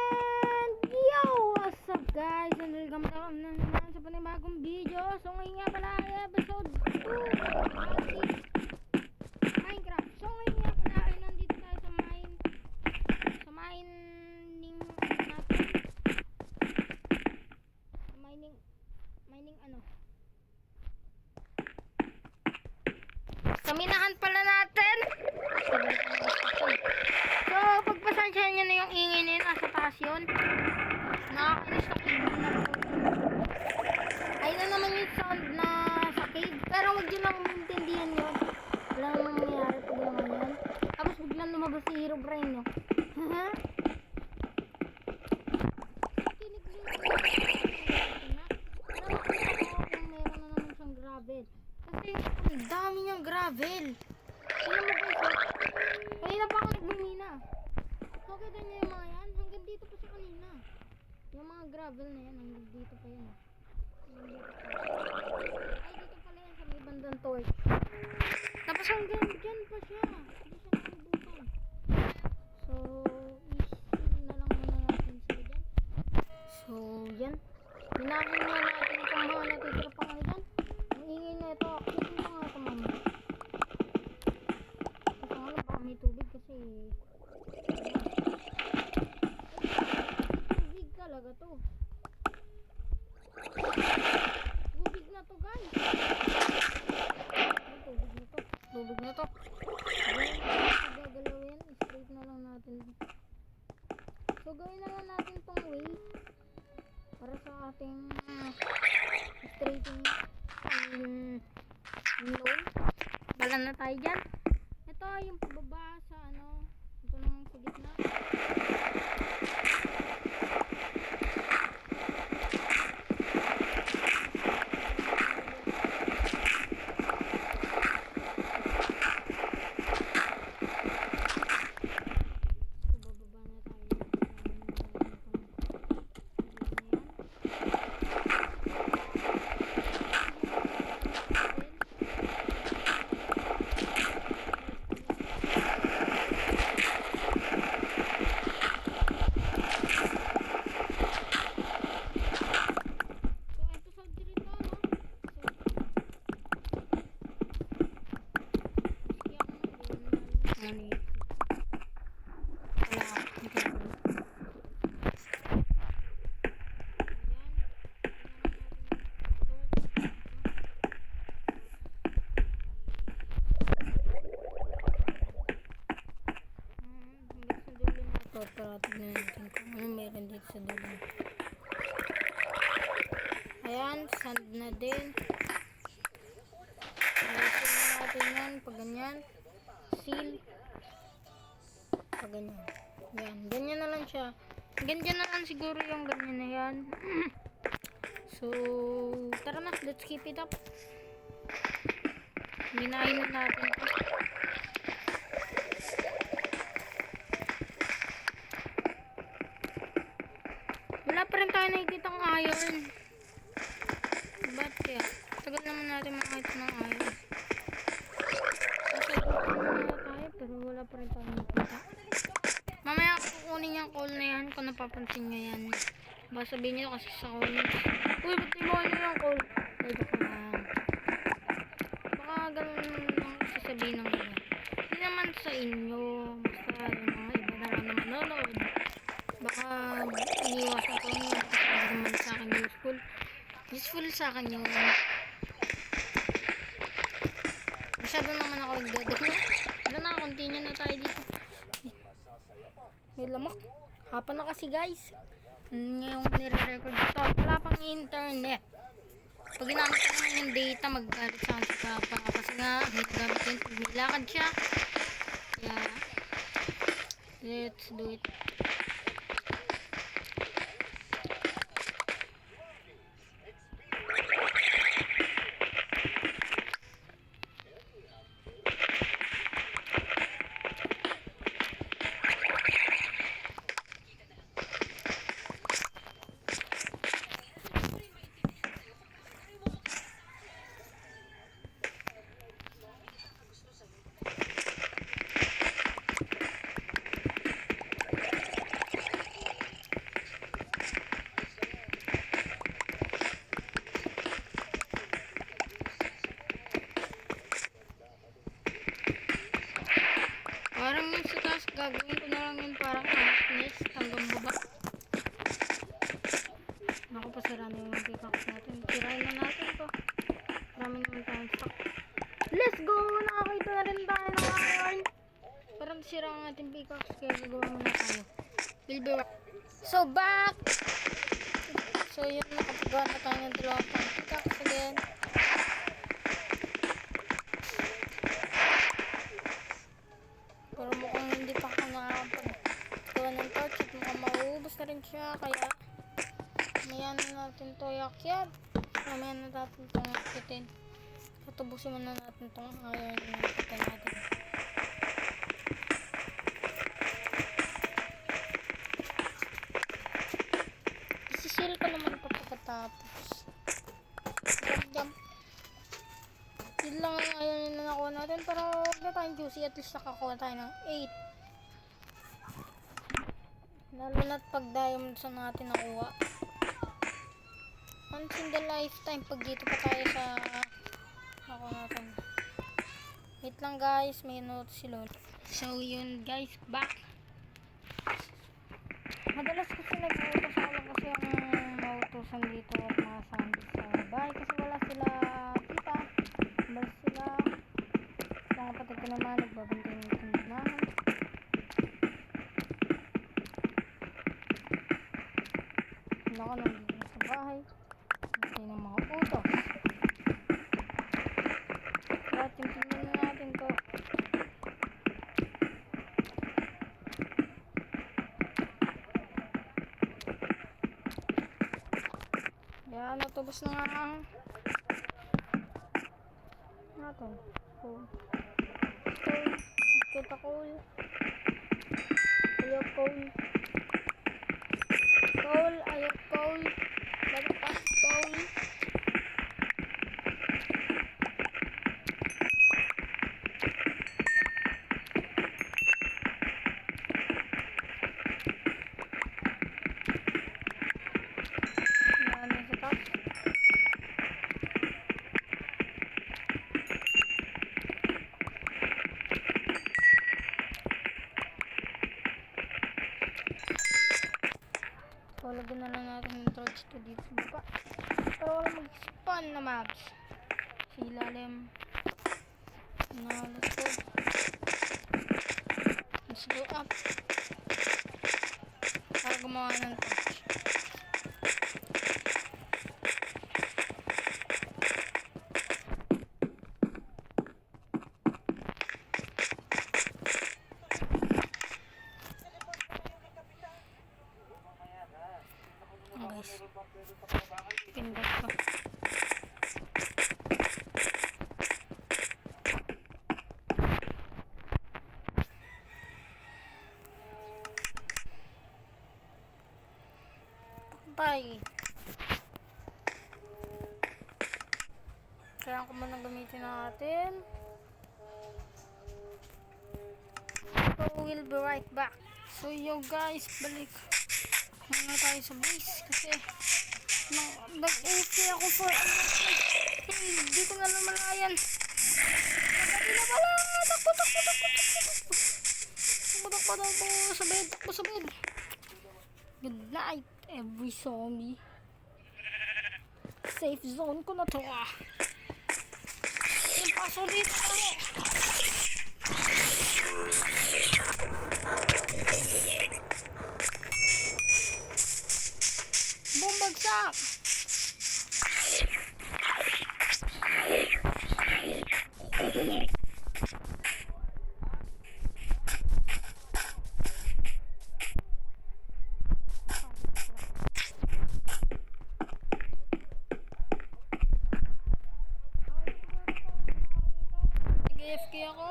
And yo! What's up guys? And welcome back naman sa panibagong video. So ngayon nga pala ay episode 2 Minecraft. So ngayon nga pala ay nandito tayo sa mining natin. Mining ano? Sa minahan pala natin. So, pagpasensyahan nyo na yung ingay na yun, nasa taas yun. Nakakainis na cave na po. Ayun na naman yung sound na sa cave. Pero huwag nyo lang maintindihan yun. Wala namang nangyayari pag naman yan. Tapos biglang lumabas si Herobrine, no? Haha. Kinig nyo. Pero makita ko kung meron na naman siyang gravel. Kasi ang dami niyang gravel. Tignan mo guys, kanina pa ako nagmumina. So kita niyo yung mga yan, hanggang dito pa siya kanina. Yung mga gravel na yan, hanggang dito pa yan. Hanggang dito pa. Ay, dito pala yan sa may bandang torch. Tapos hanggang dyan pa siya. Hindi siya nakibutan. So, easy na lang muna natin sila dyan. So, yan. Hinahin na natin itong mga natitira pa nga dyan. Ang ingay na ito, akitin pa nga ito mamaya. May tubig kasi tubig talaga to. Tubig na to guys. Tubig na to. Gagalawin, straight na lang natin. So gawin na lang natin tong way para sa ating straightening loan. Balan na tayo dyan. Ito yung pababa sa ano, ito naman sa gitna. Bababa na tayo. Para tignan natin kung ano meron dito sa dulo. Ayan, sand na din. Ayusin na natin yan pag ganyan. Seal. Pag ganyan. Yan, ganyan na lang siya. Ganyan na lang siguro yung ganyan na yan. So, tara na, let's keep it up. Minahin natin ito. Wala pa rin tayo nakikita ng iron. Ba't kaya? Tagal naman natin makakita ng iron. Kasi na tayo pero wala pa rin tayo nakikita. Mamaya kukunin yung coal na yan kung napapansin nyo yan. Baka sabihin nyo kasi sa comments. Uy, ba't ibawan nyo yung coal? Ay, baka lang. Baka ganun lang sasabihin ng iba. Hindi naman sa inyo. Basta yung mga iba na lang naman nanonood. Baka iniwasan ko nyo kasi hindi naman sa akin useful sa akin yung masyado naman ako nagdadagno. Wala na, continue na tayo dito. May lamak hapa na kasi guys ngayong nire-record ito. Wala pang internet. Pag ginamit ko naman yung data magkalit sa papa kasi nga gamit yun pag nilakad siya. Kaya let's do it. tayo. We'll be right. So, back! So, yun, nakapagawa na tayo ng dalawang pang-pickaxe again. Pero mukhang hindi pa ako nakapagawa ng torch at mukhang mauubos na rin siya, kaya mamaya na natin to yakyat. Mamaya na natin itong akitin. Katubusin muna natin itong iron na nakita natin. Isisil ko naman ito pagkatapos. Jump. Yun lang ang iron na nakuha natin, pero huwag na tayong juicy, at least nakakuha tayo ng 8. Lalo na't pag diamonds na natin nakuha. Once in the lifetime, pag dito pa tayo sa nakuha natin. Wait lang guys, may note si Lol. So yun guys, back. Madalas kasi nag-uutos ako lang kasi ang mautusan dito at mga zombies sa bahay kasi wala sila tita. Balas sila. Sa kapatid ko naman, nagbabantay ng tindahan. Ako nandito na sa bahay. Bantay ng mga utos. Kaya timpilin na natin to. Yan, natubos na nga ang natin. Cool. Kita cool. Ayaw cool. Cool, ayaw cool. Balik pa, cool. Yan, nasa top. So, lagyan na lang natin yung torch to dito sa baba. Para wala mag-spawn na mobs. Sa ilalim. Now, let's go. Let's go up. Para gumawa ng torch. Guys, pindot ko. Bye. Kaya ko muna gamitin natin. So we'll be right back. So yo guys, balik muna tayo sa base kasi nag-AFK ako for hindi ko na namalayan. Nagkati na pala. Takbo. Takbo sa bed. Good night every zombie. Safe zone ko na to. Yung paso dito kami. Bumbagsak. Nag-AFK ako.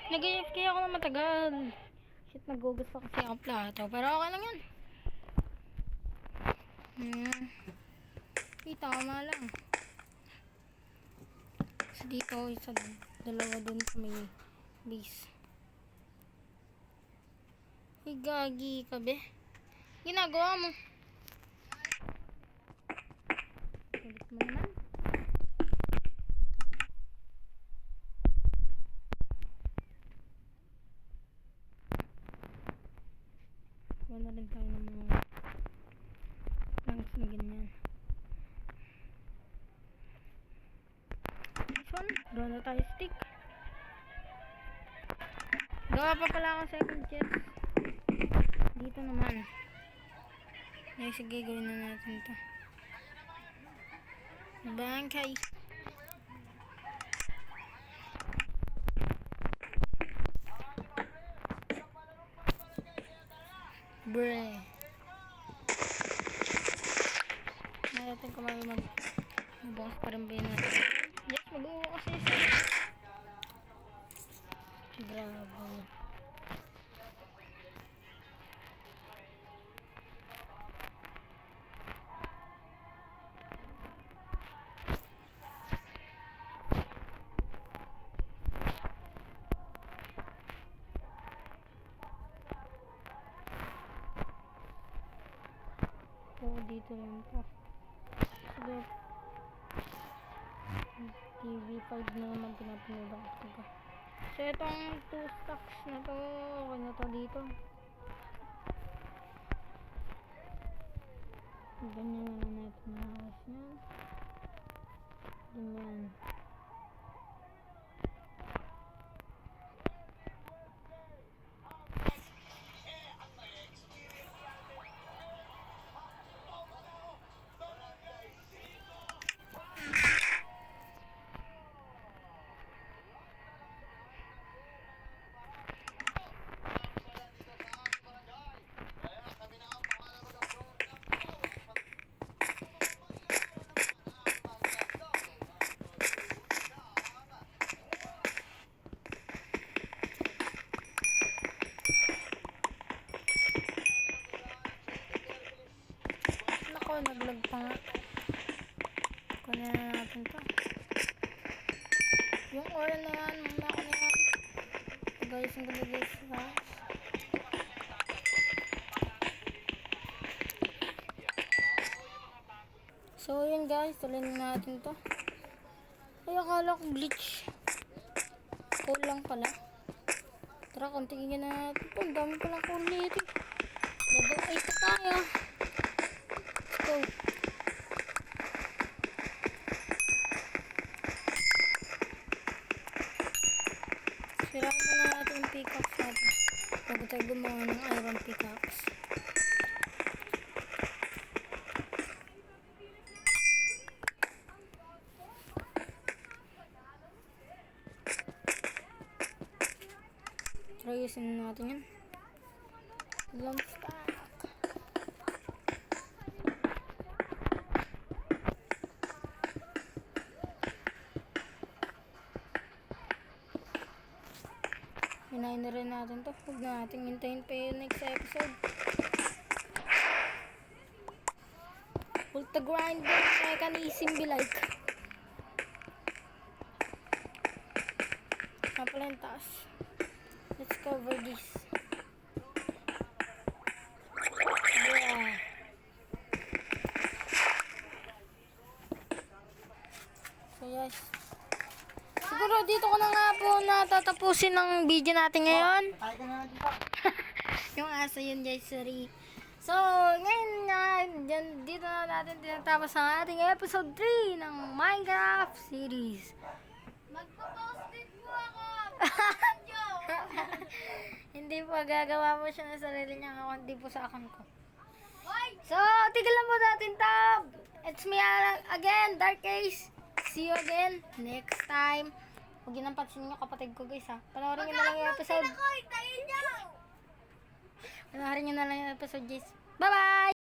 Nag-AFK ako na matagal. Shit, nagugas pa kasi ang plato. Pero okay lang yan. Tama lang. So dito, isa dalawa dun sa may base. Ay, gagi ka be. Ginagawa mo. Ulit mo naman. Wala rin tayo ng mga planks na ganyan. iron. Gawa na tayo stick. Gawa pa pala ako second chest. Dito naman. Ay, sige, gawin na natin to. Bangkay. Bre. Natin kung magbukas pa rin ba yun natin. Yes, mag-uwa kasi isa. Bravo. Dito lang po. Sige. TV5 na naman pinapinulang ko. So, itong 2 stacks na to, okay na to dito. Ganyan na natin mahawas niya. Ganyan. Naglag pa nga. Kunin na natin to. Yung oil na yan, muna ko na yan. Guys, ang ganda guys. So, yun guys. Tuloy na natin to. Ay, akala ko glitch. Coal lang pala. Tara, kontingin na natin to. Ang dami palang coal nito. Level 8 na tayo. Go. Sirahan na natin yung pickaxe natin. Bago tayo gumawa ng iron pickaxe. Tryusin natin yan. Long stack. Hinahin na rin natin to. Huwag na natin hintayin pa yung next episode. Ultra grind mechanism be like. Pala yung taas. Let's cover this. Yeah. So yes. Siguro dito ko na nga po natatapusin ng video natin ngayon. Yung aso yun guys, sorry. So, ngayon nga, dito na natin tinatapos ang ating episode 3 ng Minecraft series. Magpo-post din po ako! Hindi po, gagawa po siya ng sarili niya account, hindi po sa account ko. So, tigilan mo natin tab! It's me again, Dark Ace. See you again next time. Huwag yun ang pansinin nyo kapatid ko guys ha. Panoorin nyo na lang yung episode. Panoorin nyo na lang yung episode guys. Bye bye!